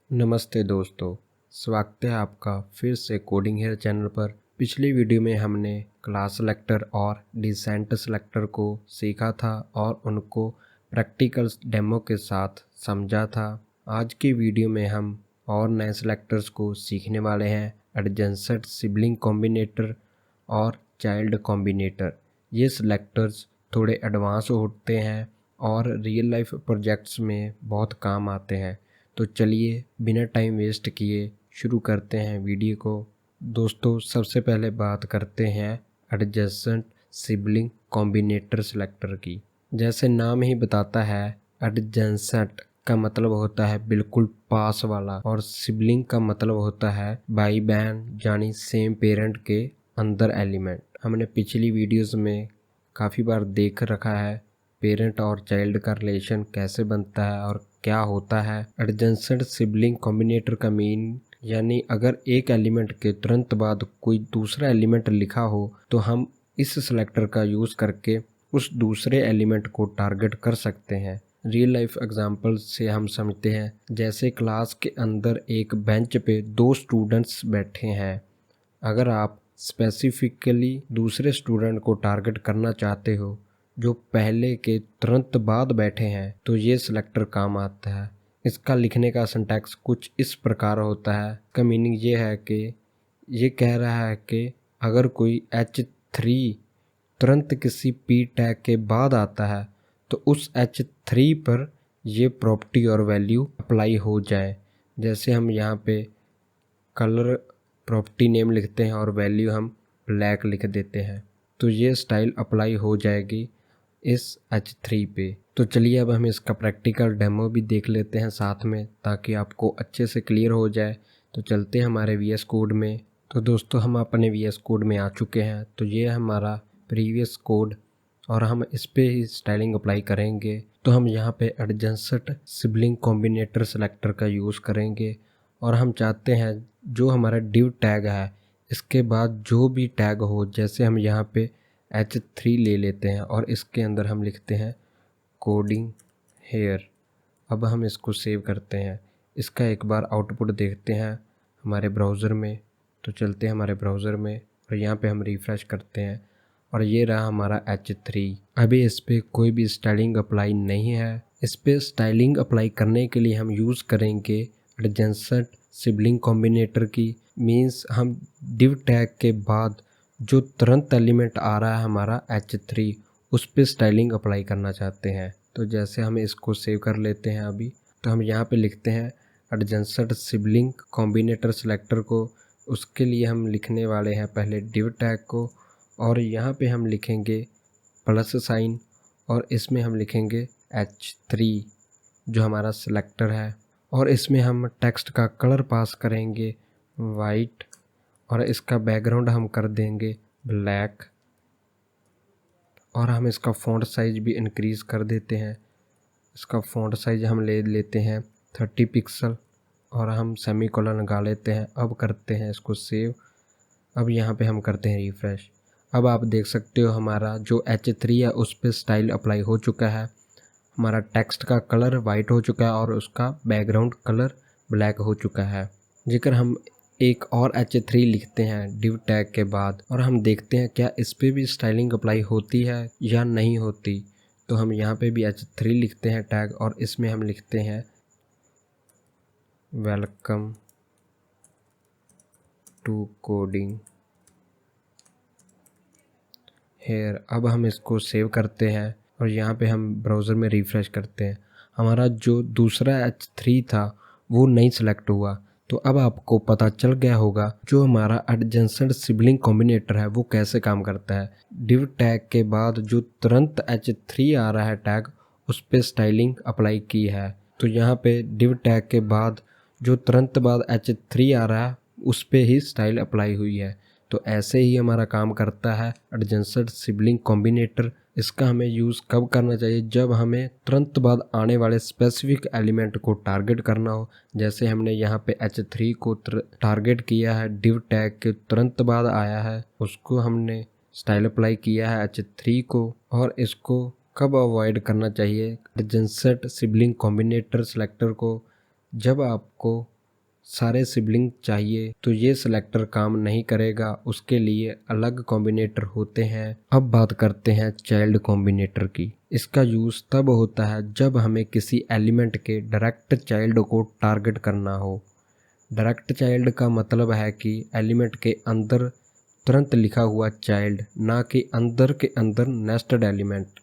नमस्ते दोस्तों, स्वागत है आपका फिर से कोडिंग हेयर चैनल पर। पिछली वीडियो में हमने क्लास सेलेक्टर और डिसेंट सेलेक्टर को सीखा था और उनको प्रैक्टिकल डेमो के साथ समझा था। आज की वीडियो में हम और नए सेलेक्टर्स को सीखने वाले हैं, एडजेसेंट सिबलिंग कॉम्बिनेटर और चाइल्ड कॉम्बिनेटर। ये सेलेक्टर्स थोड़े एडवांस होते हैं और रियल लाइफ प्रोजेक्ट्स में बहुत काम आते हैं। तो चलिए बिना टाइम वेस्ट किए शुरू करते हैं वीडियो को। दोस्तों, सबसे पहले बात करते हैं एडजेसेंट सिबलिंग कॉम्बिनेटर सेलेक्टर की। जैसे नाम ही बताता है, एडजेसेंट का मतलब होता है बिल्कुल पास वाला और सिबलिंग का मतलब होता है भाई बहन, यानी सेम पेरेंट के अंदर एलिमेंट। हमने पिछली वीडियोस में काफ़ी बार देख रखा है पेरेंट और चाइल्ड का रिलेशन कैसे बनता है और क्या होता है। एडजेसेंट सिबलिंग कॉम्बिनेटर का मीन यानी अगर एक एलिमेंट के तुरंत बाद कोई दूसरा एलिमेंट लिखा हो तो हम इस सेलेक्टर का यूज़ करके उस दूसरे एलिमेंट को टारगेट कर सकते हैं। रियल लाइफ एग्जांपल से हम समझते हैं, जैसे क्लास के अंदर एक बेंच पे दो स्टूडेंट्स बैठे हैं। अगर आप स्पेसिफिकली दूसरे स्टूडेंट को टारगेट करना चाहते हो जो पहले के तुरंत बाद बैठे हैं, तो ये सिलेक्टर काम आता है। इसका लिखने का सिंटैक्स कुछ इस प्रकार होता है। इसका मीनिंग ये है कि ये कह रहा है कि अगर कोई H3 तुरंत किसी P टैग के बाद आता है तो उस H3 पर ये प्रॉपर्टी और वैल्यू अप्लाई हो जाए। जैसे हम यहाँ पे कलर प्रॉपर्टी नेम लिखते हैं और वैल्यू हम ब्लैक लिख देते हैं, तो ये स्टाइल अप्लाई हो जाएगी इस H3 पे। तो चलिए अब हम इसका प्रैक्टिकल डेमो भी देख लेते हैं साथ में, ताकि आपको अच्छे से क्लियर हो जाए। तो चलते हैं हमारे VS कोड में। तो दोस्तों, हम अपने VS कोड में आ चुके हैं। तो ये हमारा प्रीवियस कोड और हम इस पे ही स्टाइलिंग अप्लाई करेंगे। तो हम यहाँ पे एडजेसेंट सिबलिंग कॉम्बिनेटर सेलेक्टर का यूज़ करेंगे और हम चाहते हैं जो हमारा डिव टैग है इसके बाद जो भी टैग हो, जैसे हम यहाँ पे H3 ले लेते हैं और इसके अंदर हम लिखते हैं कोडिंग हेयर। अब हम इसको सेव करते हैं। इसका एक बार आउटपुट देखते हैं हमारे ब्राउज़र में। तो चलते हैं हमारे ब्राउज़र में और यहाँ पे हम रिफ़्रेश करते हैं और ये रहा हमारा H3। अभी इस पर कोई भी स्टाइलिंग अप्लाई नहीं है। इस पर स्टाइलिंग अप्लाई करने के लिए हम यूज़ करेंगे एडजेसेंट सिबलिंग कॉम्बिनेटर की। मीन्स हम डिव टैग के बाद जो तुरंत एलिमेंट आ रहा है हमारा H3, उस पर स्टाइलिंग अप्लाई करना चाहते हैं। तो जैसे हम इसको सेव कर लेते हैं अभी, तो हम यहाँ पे लिखते हैं एडजेसेंट सिबलिंग कॉम्बिनेटर सेलेक्टर को। उसके लिए हम लिखने वाले हैं पहले डिव टैग को और यहाँ पे हम लिखेंगे प्लस साइन और इसमें हम लिखेंगे H3 जो हमारा सेलेक्टर है। और इसमें हम टेक्स्ट का कलर पास करेंगे वाइट और इसका बैकग्राउंड हम कर देंगे ब्लैक और हम इसका फ़ॉन्ट साइज भी इंक्रीज़ कर देते हैं। इसका फ़ॉन्ट साइज हम ले लेते हैं 30 पिक्सल और हम सेमीकोलन लगा लेते हैं। अब करते हैं इसको सेव। अब यहाँ पे हम करते हैं रिफ़्रेश। अब आप देख सकते हो हमारा जो H3 है उस पर स्टाइल अप्लाई हो चुका है। हमारा टेक्स्ट का कलर वाइट हो चुका है और उसका बैकग्राउंड कलर ब्लैक हो चुका है। जेकर हम एक और H3 लिखते हैं डिव टैग के बाद और हम देखते हैं क्या इस पे भी स्टाइलिंग अप्लाई होती है या नहीं होती। तो हम यहाँ पे भी H3 लिखते हैं टैग और इसमें हम लिखते हैं वेलकम टू कोडिंग हेयर। अब हम इसको सेव करते हैं और यहाँ पे हम ब्राउज़र में रिफ़्रेश करते हैं। हमारा जो दूसरा H3 था वो नहीं सेलेक्ट हुआ। तो अब आपको पता चल गया होगा जो हमारा एडजेसेंट सिबलिंग कॉम्बिनेटर है वो कैसे काम करता है। डिव टैग के बाद जो तुरंत H3 आ रहा है टैग, उस पर स्टाइलिंग अप्लाई की है। तो यहाँ पे डिव टैग के बाद जो तुरंत बाद H3 आ रहा है उस पर ही स्टाइल अप्लाई हुई है। तो ऐसे ही हमारा काम करता है एडजेसेंट सिबलिंग कॉम्बिनेटर। इसका हमें यूज़ कब करना चाहिए? जब हमें तुरंत बाद आने वाले स्पेसिफिक एलिमेंट को टारगेट करना हो। जैसे हमने यहाँ पे H3 को टारगेट किया है, डिव टैग के तुरंत बाद आया है, उसको हमने स्टाइल अप्लाई किया है H3 को। और इसको कब अवॉइड करना चाहिए एडजेसेंट सिबलिंग कॉम्बिनेटर सेलेक्टर को? जब आपको सारे सिबलिंग चाहिए तो ये सिलेक्टर काम नहीं करेगा, उसके लिए अलग कॉम्बिनेटर होते हैं। अब बात करते हैं चाइल्ड कॉम्बिनेटर की। इसका यूज़ तब होता है जब हमें किसी एलिमेंट के डायरेक्ट चाइल्ड को टारगेट करना हो। डायरेक्ट चाइल्ड का मतलब है कि एलिमेंट के अंदर तुरंत लिखा हुआ चाइल्ड, ना कि अंदर के अंदर नेस्टेड एलिमेंट।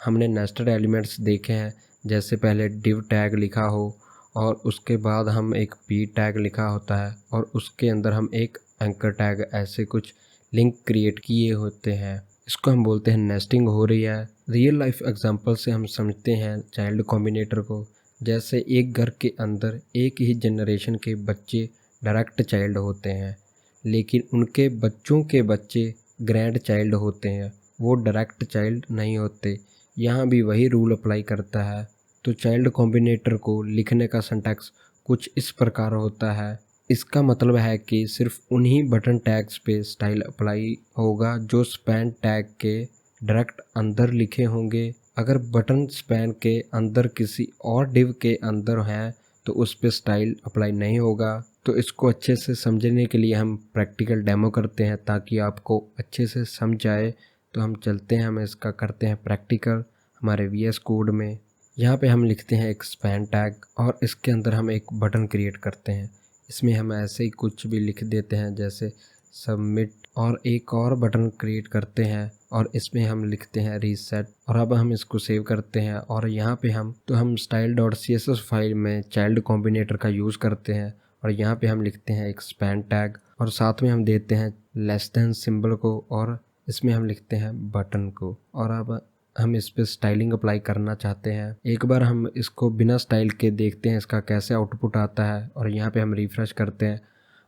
हमने नेस्टेड एलिमेंट्स देखे हैं, जैसे पहले डिव टैग लिखा हो और उसके बाद हम एक पी टैग लिखा होता है और उसके अंदर हम एक एंकर टैग, ऐसे कुछ लिंक क्रिएट किए होते हैं। इसको हम बोलते हैं नेस्टिंग हो रही है। रियल लाइफ एग्जांपल से हम समझते हैं चाइल्ड कॉम्बिनेटर को। जैसे एक घर के अंदर एक ही जनरेशन के बच्चे डायरेक्ट चाइल्ड होते हैं, लेकिन उनके बच्चों के बच्चे ग्रैंड चाइल्ड होते हैं, वो डायरेक्ट चाइल्ड नहीं होते। यहाँ भी वही रूल अप्लाई करता है। तो चाइल्ड कॉम्बिनेटर को लिखने का सिंटैक्स कुछ इस प्रकार होता है। इसका मतलब है कि सिर्फ उन्हीं बटन टैग्स पे स्टाइल अप्लाई होगा जो स्पैन टैग के डायरेक्ट अंदर लिखे होंगे। अगर बटन स्पैन के अंदर किसी और डिव के अंदर हैं तो उस पे स्टाइल अप्लाई नहीं होगा। तो इसको अच्छे से समझने के लिए हम प्रैक्टिकल डेमो करते हैं ताकि आपको अच्छे से समझ आए। तो हम चलते हैं, हम इसका करते हैं प्रैक्टिकल हमारे VS कोड में। यहाँ पे हम लिखते हैं एक स्पैन टैग और इसके अंदर हम एक बटन क्रिएट करते हैं। इसमें हम ऐसे ही कुछ भी लिख देते हैं जैसे सबमिट, और एक और बटन क्रिएट करते हैं और इसमें हम लिखते हैं रीसेट। और अब हम इसको सेव करते हैं और यहाँ पे हम style.css फाइल में चाइल्ड कॉम्बिनेटर का यूज़ करते हैं और यहाँ पे हम लिखते हैं एक स्पैन टैग और साथ में हम देते हैं लेस देन सिंबल को और इसमें हम लिखते हैं बटन को। और अब हम इस पे स्टाइलिंग अप्लाई करना चाहते हैं। एक बार हम इसको बिना स्टाइल के देखते हैं इसका कैसे आउटपुट आता है और यहाँ पे हम रिफ्रेश करते हैं।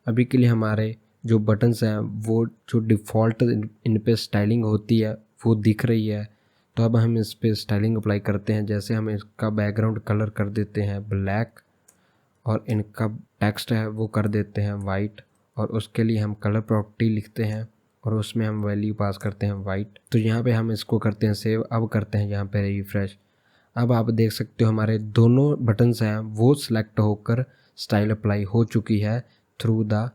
अभी के लिए हमारे जो बटन्स हैं वो जो डिफ़ॉल्ट इन पे स्टाइलिंग होती है वो दिख रही है। तो अब हम इस पे स्टाइलिंग अप्लाई करते हैं। जैसे हम इसका बैकग्राउंड कलर कर देते हैं ब्लैक और इनका टेक्स्ट है वो कर देते हैं वाइट और उसके लिए हम कलर प्रॉपर्टी लिखते हैं और उसमें हम वैल्यू पास करते हैं वाइट। तो यहाँ पे हम इसको करते हैं सेव। अब करते हैं यहाँ पे रिफ्रेश। अब आप देख सकते हो हमारे दोनों बटन्स हैं वो सिलेक्ट होकर स्टाइल अप्लाई हो चुकी है थ्रू द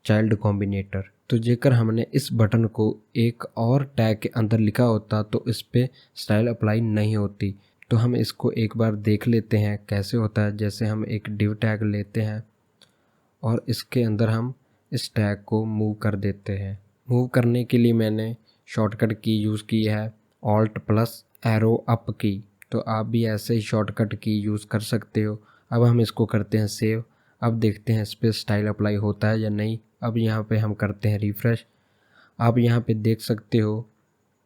चाइल्ड कॉम्बिनेटर। तो जेकर हमने इस बटन को एक और टैग के अंदर लिखा होता तो इस पे स्टाइल अप्लाई नहीं होती। तो हम इसको एक बार देख लेते हैं कैसे होता है। जैसे हम एक डिव टैग लेते हैं और इसके अंदर हम इस टैग को मूव कर देते हैं। मूव करने के लिए मैंने शॉर्टकट की यूज़ की है Alt+Arrow अप की। तो आप भी ऐसे ही शॉर्टकट की यूज़ कर सकते हो। अब हम इसको करते हैं सेव। अब देखते हैं इस पर स्टाइल अप्लाई होता है या नहीं। अब यहाँ पे हम करते हैं रिफ़्रेश। आप यहाँ पे देख सकते हो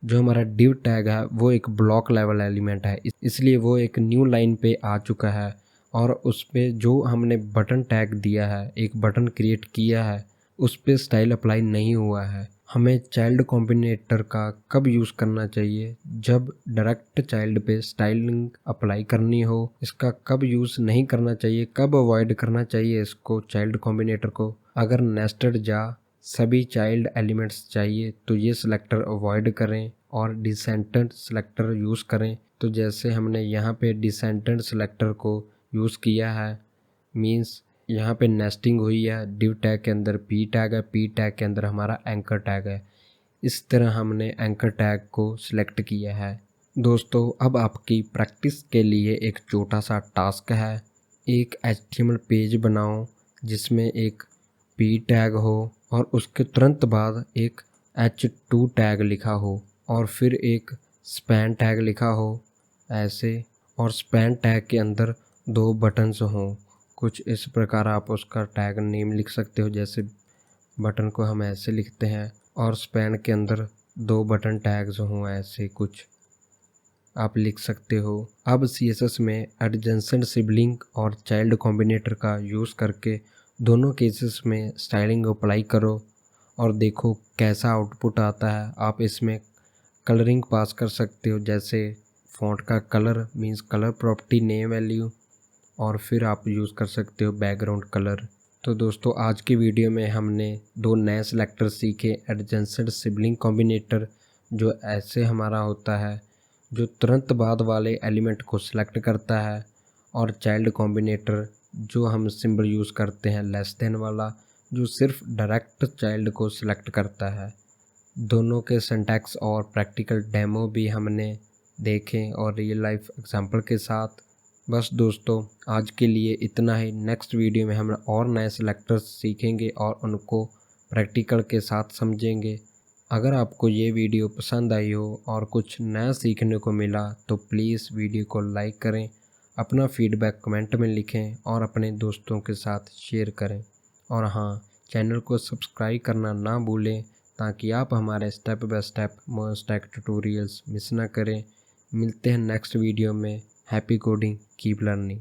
जो हमारा डिव टैग है वो एक ब्लॉक लेवल एलिमेंट है, इसलिए वो एक न्यू लाइन पे आ चुका है और उस पे जो हमने बटन टैग दिया है, एक बटन क्रिएट किया है, उस पे स्टाइल अप्लाई नहीं हुआ है। हमें चाइल्ड कॉम्बिनेटर का कब यूज़ करना चाहिए? जब डायरेक्ट चाइल्ड पे स्टाइलिंग अप्लाई करनी हो। इसका कब यूज़ नहीं करना चाहिए, कब अवॉइड करना चाहिए इसको चाइल्ड कॉम्बिनेटर को? अगर नेस्टेड जा सभी चाइल्ड एलिमेंट्स चाहिए तो ये सिलेक्टर अवॉइड करें और डिसेंडेंट सिलेक्टर यूज़ करें। तो जैसे हमने यहाँ पे डिसेंडेंट सिलेक्टर को यूज़ किया है, मींस यहाँ पे नेस्टिंग हुई है। डिव टैग के अंदर पी टैग है, पी टैग के अंदर हमारा एंकर टैग है। इस तरह हमने एंकर टैग को सिलेक्ट किया है। दोस्तों अब आपकी प्रैक्टिस के लिए एक छोटा सा टास्क है। एक HTML पेज बनाओ जिसमें एक पी टैग हो और उसके तुरंत बाद एक H2 टैग लिखा हो और फिर एक स्पैन टैग लिखा हो ऐसे, और स्पैन टैग के अंदर 2 बटन्स हों। कुछ इस प्रकार आप उसका टैग नेम लिख सकते हो। जैसे बटन को हम ऐसे लिखते हैं और स्पैन के अंदर 2 बटन टैग्स हों, ऐसे कुछ आप लिख सकते हो। अब CSS में एडजेसेंट सिबलिंग और चाइल्ड कॉम्बिनेटर का यूज़ करके दोनों केसेस में स्टाइलिंग अप्लाई करो और देखो कैसा आउटपुट आता है। आप इसमें कलरिंग पास कर सकते हो, जैसे फ़ॉन्ट का colour means colour property name value, और फिर आप यूज़ कर सकते हो बैकग्राउंड कलर। तो दोस्तों आज की वीडियो में हमने 2 नए सेलेक्टर सीखे। एडजेसेंट सिबलिंग कॉम्बिनेटर जो ऐसे हमारा होता है जो तुरंत बाद वाले एलिमेंट को सिलेक्ट करता है, और चाइल्ड कॉम्बिनेटर जो हम सिंबल यूज़ करते हैं लेस देन वाला, जो सिर्फ डायरेक्ट चाइल्ड को सिलेक्ट करता है। दोनों के सिंटैक्स और प्रैक्टिकल डेमो भी हमने देखे और रियल लाइफ एग्जांपल के साथ। बस दोस्तों, आज के लिए इतना ही। नेक्स्ट वीडियो में हम और नए सिलेक्टर्स सीखेंगे और उनको प्रैक्टिकल के साथ समझेंगे। अगर आपको ये वीडियो पसंद आई हो और कुछ नया सीखने को मिला तो प्लीज़ वीडियो को लाइक करें, अपना फीडबैक कमेंट में लिखें और अपने दोस्तों के साथ शेयर करें। और हाँ, चैनल को सब्सक्राइब करना ना भूलें ताकि आप हमारे स्टेप बाय स्टेप मोस्टैक ट्यूटोरियल्स मिस ना करें। मिलते हैं नेक्स्ट वीडियो में। Happy coding, keep learning.